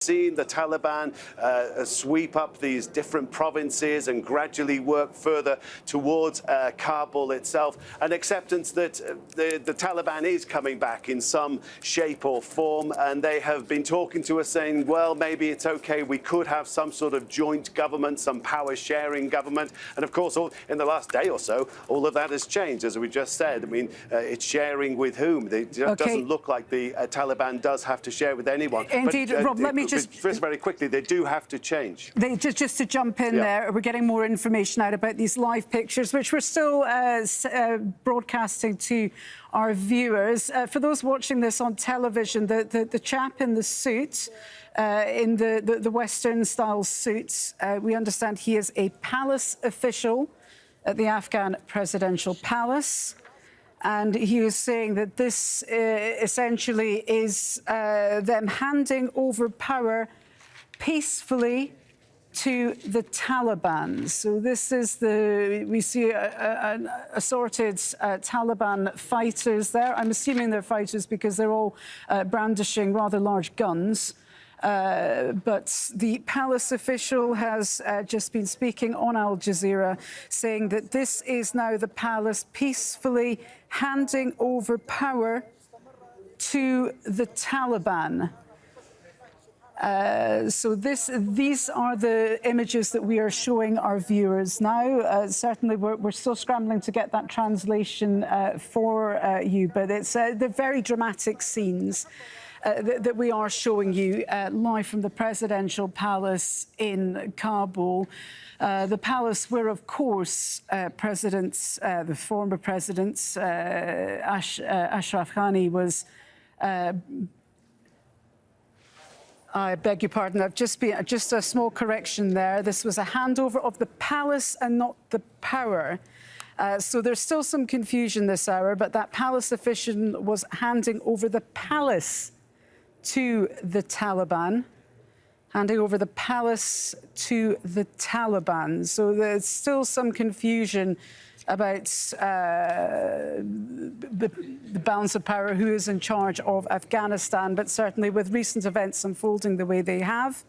seen the Taliban sweep up these different provinces and gradually work further towards Kabul itself. An acceptance that the Taliban is coming back in some shape or form, and they have been talking to us saying, well, maybe it's okay, we could have some sort of joint government, some power-sharing government. And of course, in the last day or so, all of that has changed, as we just said. I mean, it's sharing with whom? It doesn't look like the Taliban does have to share with anyone. Indeed, but, Rob, let me just very quickly, they do have to change. Just to jump in there, we're getting more information out about these live pictures, which we're still broadcasting to our viewers. For those watching this on television, the chap in the suit, in the Western-style suits, we understand he is a palace official at the Afghan presidential palace. And he was saying that this essentially is them handing over power peacefully to the Taliban. So this is we see assorted Taliban fighters there. I'm assuming they're fighters because they're all brandishing rather large guns. But the palace official has just been speaking on Al Jazeera, saying that this is now the palace peacefully handing over power to the Taliban. So these are the images that we are showing our viewers now. Certainly, we're still scrambling to get that translation for you, but they're very dramatic scenes that we are showing you live from the presidential palace in Kabul. The palace where, of course, the former president, Ashraf Ghani, was... I beg your pardon, just a small correction there. This was a handover of the palace and not the power. So there's still some confusion this hour, but that palace official was handing over the palace to the Taliban, handing over the palace to the Taliban. So there's still some confusion about the balance of power, who is in charge of Afghanistan, but certainly with recent events unfolding the way they have,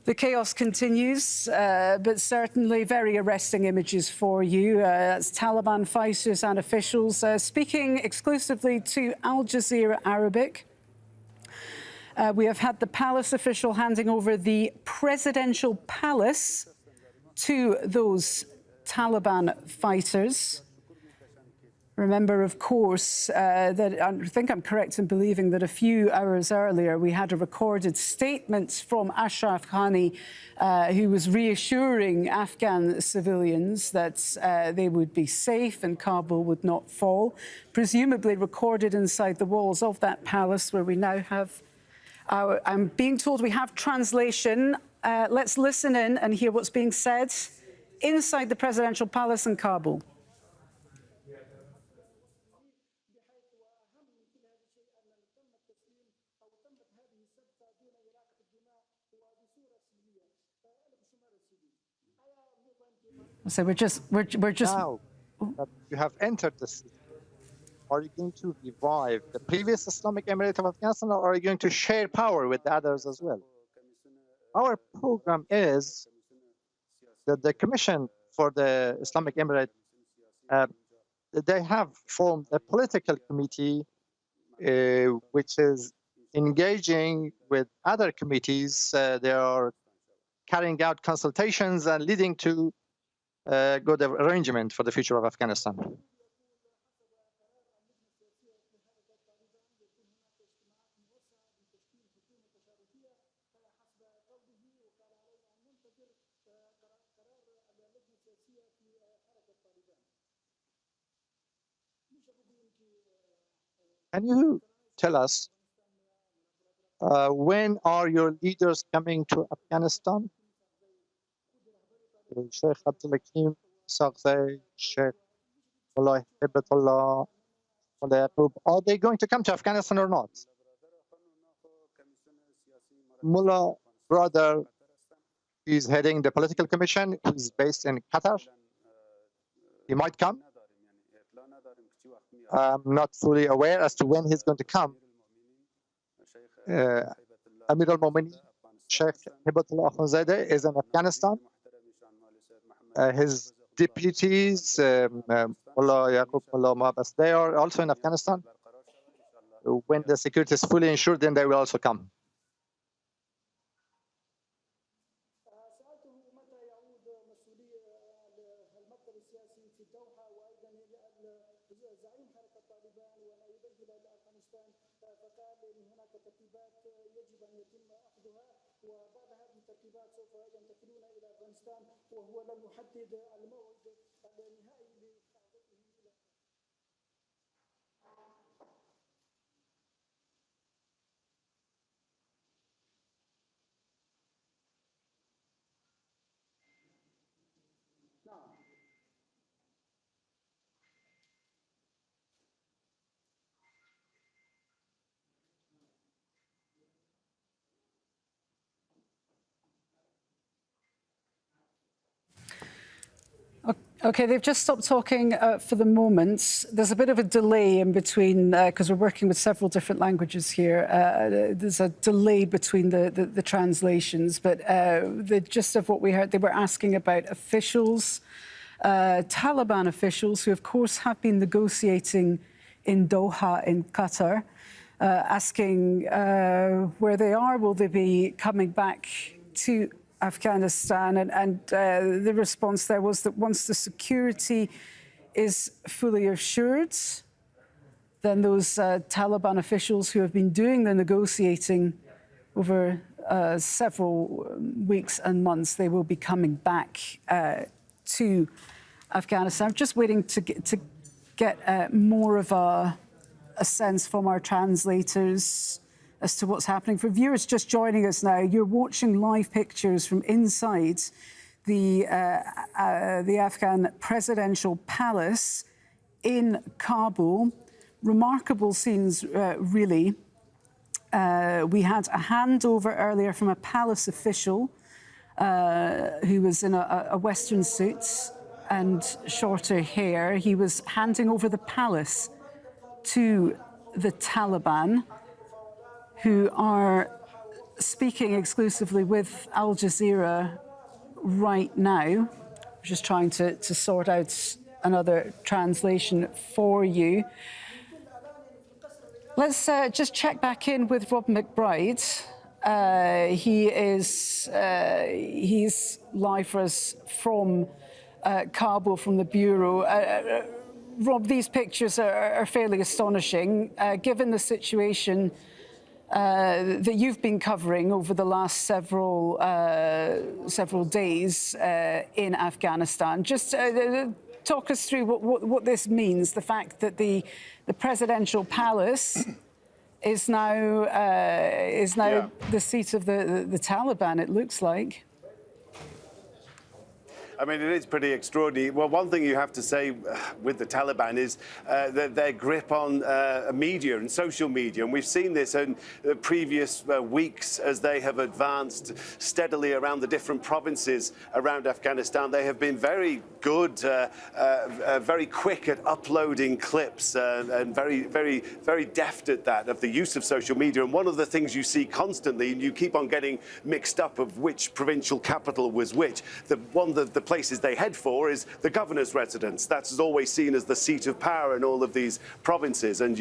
the chaos continues, but certainly very arresting images for you. That's Taliban fighters and officials speaking exclusively to Al Jazeera Arabic. We have had the palace official handing over the presidential palace to those Taliban fighters. Remember, of course, that I think I'm correct in believing that a few hours earlier we had a recorded statement from Ashraf Ghani, who was reassuring Afghan civilians that they would be safe and Kabul would not fall, presumably recorded inside the walls of that palace where we now have I'm being told we have translation. Let's listen in and hear what's being said inside the presidential palace in Kabul. So we're just now that you have entered the city, are you going to revive the previous Islamic Emirate of Afghanistan, or are you going to share power with the others as well? Our program is that the Commission for the Islamic Emirate, they have formed a political committee which is engaging with other committees. They are carrying out consultations and leading to a good arrangement for the future of Afghanistan. Can you tell us when are your leaders coming to Afghanistan? Sheikh Abdul Hakim Saghzai, Sheikh Mullah Hibatullah, are they going to come to Afghanistan or not? Mullah brother is heading the political commission. He's based in Qatar. He might come. I'm not fully aware as to when he's going to come. Amir al-Mominin, Sheikh Hibatullah Akhundzadeh, is in Afghanistan. His deputies, Mullah Yaqub, Mullah Mabas, they are also in Afghanistan. When the security is fully ensured, then they will also come. Okay, they've just stopped talking for the moment. There's a bit of a delay in between, because we're working with several different languages here. There's a delay between the translations, but the gist of what we heard, they were asking about officials, Taliban officials, who of course have been negotiating in Doha in Qatar, asking where they are. Will they be coming back to Afghanistan? And the response there was that once the security is fully assured, then those Taliban officials who have been doing the negotiating over several weeks and months, they will be coming back to Afghanistan. I'm just waiting to get more of a sense from our translators as to what's happening. For viewers just joining us now, you're watching live pictures from inside the Afghan presidential palace in Kabul. Remarkable scenes, really. We had a handover earlier from a palace official who was in a Western suit and shorter hair. He was handing over the palace to the Taliban, who are speaking exclusively with Al Jazeera right now. Just trying to sort out another translation for you. Let's just check back in with Rob McBride. He's live for us from Kabul, from the Bureau. Rob, these pictures are fairly astonishing, given the situation that you've been covering over the last several days in Afghanistan. Just talk us through what this means, the fact that the presidential palace is now the seat of the Taliban, it looks like. I mean, it is pretty extraordinary. Well, one thing you have to say with the Taliban is their grip on media and social media. And we've seen this in previous weeks as they have advanced steadily around the different provinces around Afghanistan. They have been very good, very quick at uploading clips and very deft at that, of the use of social media. And one of the things you see constantly, and you keep on getting mixed up of which provincial capital was which, the places they head for is the governor's residence. That's always seen as the seat of power in all of these provinces, and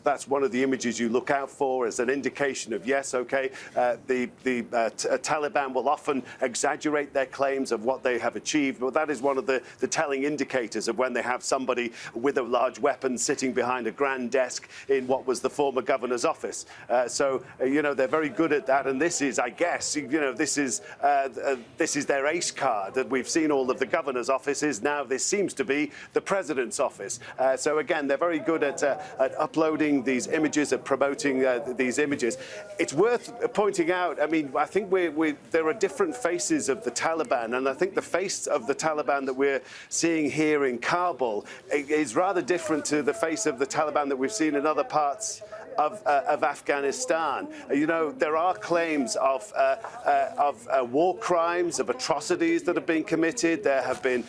that's one of the images you look out for as an indication of, yes, okay, the Taliban will often exaggerate their claims of what they have achieved, but that is one of the telling indicators of when they have somebody with a large weapon sitting behind a grand desk in what was the former governor's office. So they're very good at that, and this is, I guess, this is their ace card that we've seen all of the governor's offices. Now this seems to be the president's office. So again, they're very good at uploading these images, at promoting these images. It's worth pointing out, I mean, I think there are different faces of the Taliban, and I think the face of the Taliban that we're seeing here in Kabul is rather different to the face of the Taliban that we've seen in other parts of Afghanistan. You know, there are claims of war crimes, of atrocities that have been committed. There have been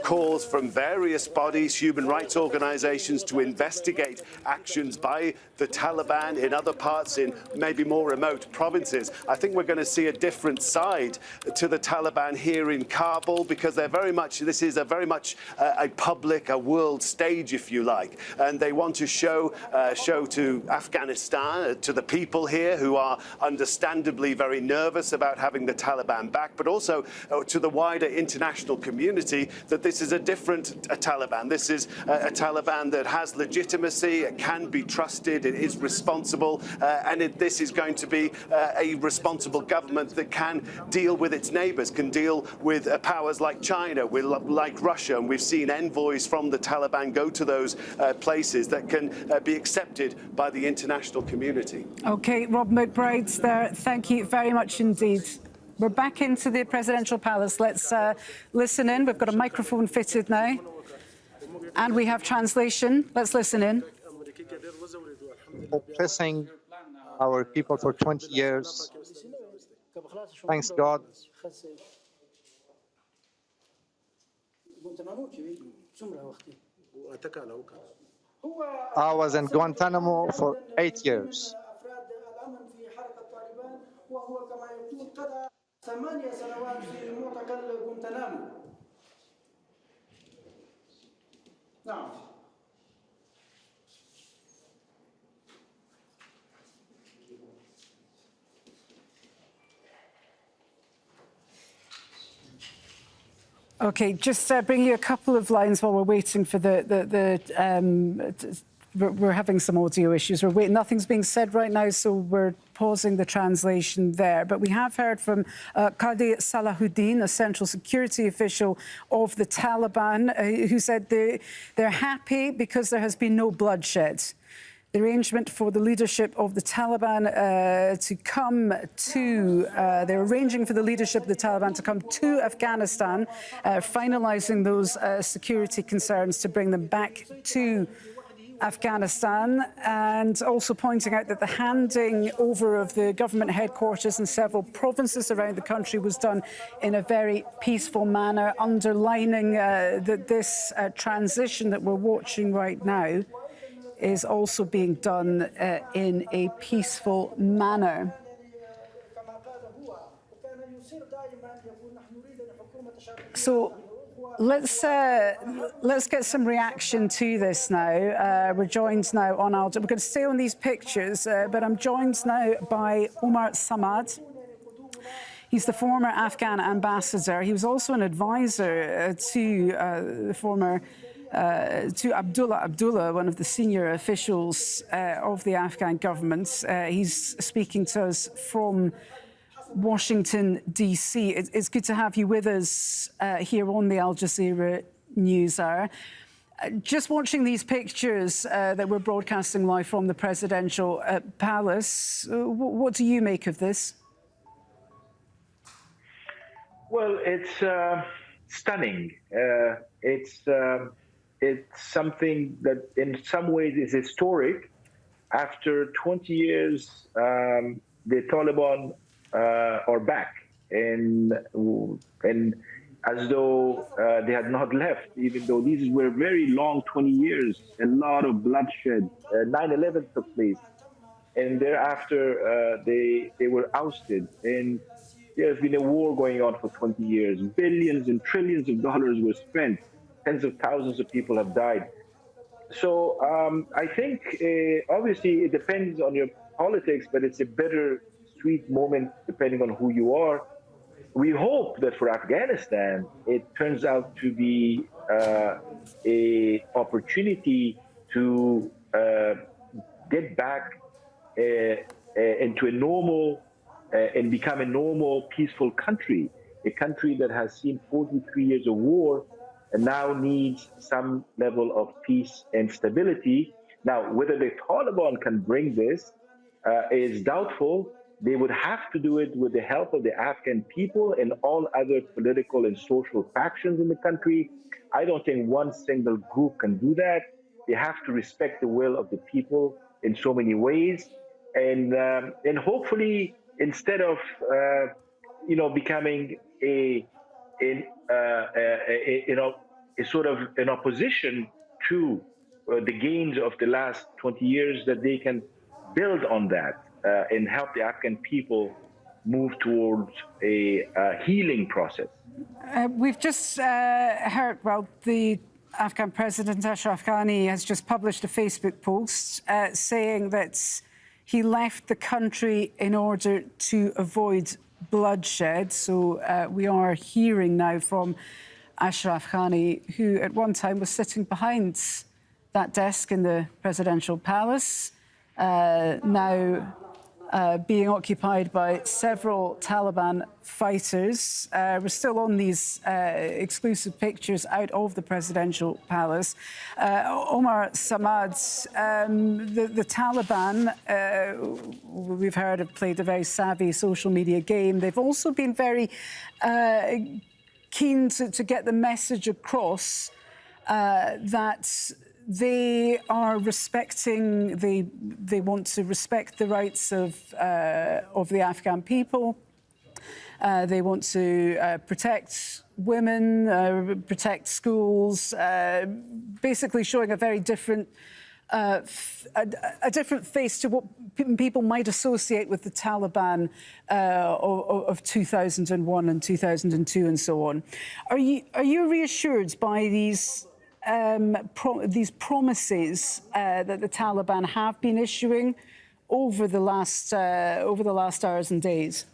calls from various bodies, human rights organizations, to investigate actions by the Taliban in other parts, in maybe more remote provinces. I think we're going to see a different side to the Taliban here in Kabul, because they're very much, this is a very much a public, a world stage, if you like, and they want to show to Afghanistan, to the people here who are understandably very nervous about having the Taliban back, but also to the wider international community, that this is a different Taliban. This is a Taliban that has legitimacy, it can be trusted, it is responsible, and this is going to be a responsible government that can deal with its neighbors, can deal with powers like China, like Russia, and we've seen envoys from the Taliban go to those places that can be accepted by the international community. Okay, Rob McBride's there. Thank you very much indeed. We're back into the presidential palace. Let's listen in. We've got a microphone fitted now, and we have translation. Let's listen in. Oppressing our people for 20 years. Thanks God. I was in Guantanamo for 8 years. Okay, just bring you a couple of lines while we're waiting for we're having some audio issues. We're waiting. Nothing's being said right now, so we're pausing the translation there. But we have heard from Qadi Salahuddin, a central security official of the Taliban, who said they're happy because there has been no bloodshed. The arrangement for the leadership of the Taliban to come to, they're arranging for the leadership of the Taliban to come to Afghanistan, finalising those security concerns to bring them back to Afghanistan, and also pointing out that the handing over of the government headquarters in several provinces around the country was done in a very peaceful manner, underlining that this transition that we're watching right now is also being done in a peaceful manner. So let's get some reaction to this now. We're joined now on We're going to stay on these pictures, but I'm joined now by Omar Samad. He's the former Afghan ambassador. He was also an advisor to the former to Abdullah, one of the senior officials of the Afghan government. He's speaking to us from Washington, D.C. It's good to have you with us here on the Al Jazeera News Hour. Just watching these pictures that we're broadcasting live from the presidential palace, what do you make of this? Well, it's stunning. It's something that in some ways is historic. After 20 years, the Taliban are back, and as though they had not left, even though these were very long 20 years, a lot of bloodshed. 9/11 took place, and thereafter they were ousted. And there's been a war going on for 20 years. Billions and trillions of dollars were spent. Tens of thousands of people have died. So I think, obviously, it depends on your politics, but it's a bittersweet moment depending on who you are. We hope that for Afghanistan, it turns out to be an opportunity to get back into a normal and become a normal, peaceful country, a country that has seen 43 years of war and now needs some level of peace and stability. Now, whether the Taliban can bring this is doubtful. They would have to do it with the help of the Afghan people and all other political and social factions in the country. I don't think one single group can do that. They have to respect the will of the people in so many ways, and hopefully instead of becoming a sort of an opposition to the gains of the last 20 years, that they can build on that and help the Afghan people move towards a healing process. We've just heard, well, the Afghan President Ashraf Ghani has just published a Facebook post saying that he left the country in order to avoid bloodshed. So we are hearing now from Ashraf Ghani, who at one time was sitting behind that desk in the presidential palace, now being occupied by several Taliban fighters. We're still on these exclusive pictures out of the presidential palace. Omar Samad, the Taliban, we've heard, have played a very savvy social media game. They've also been very keen to get the message across that they are respecting, they want to respect the rights of the Afghan people. They want to protect women, protect schools, basically showing a very different, a different face to what people might associate with the Taliban of 2001 and 2002 and so on. Are you reassured by these promises that the Taliban have been issuing over the last hours and days?